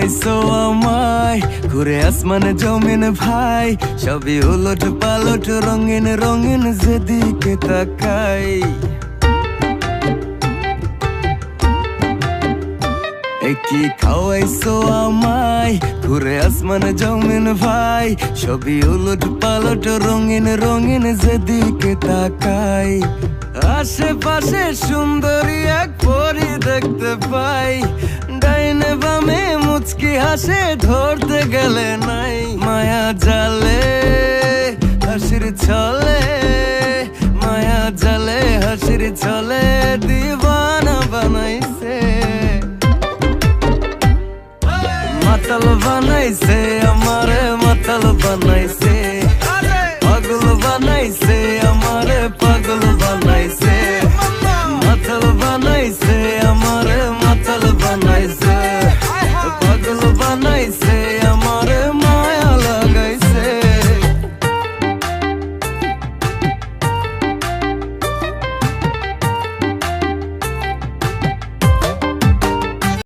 খাওয়াইছো আমায়, ঘুরে আসমানে জমিন ভাই, সবই উলট পালট রঙিন রঙিন যেদিকে তাকাই। কি খাওয়াইছো আমায়, ঘুরে আসমানে জমিন ভাই, সবই উলট পালট রঙিন রঙিন যেদিকে তাকাই। আশেপাশে সুন্দরী এক পরি দেখতে পাই, ডাইনে বামে মুচকি হাসে ধরতে গেলে নাই। মায়া জালে হাসির ছলে, মায়া জালে হাসির ছলে দিবানা বানাইছে, মাতাল বানাইছে আমারে মাতাল বানাইছে।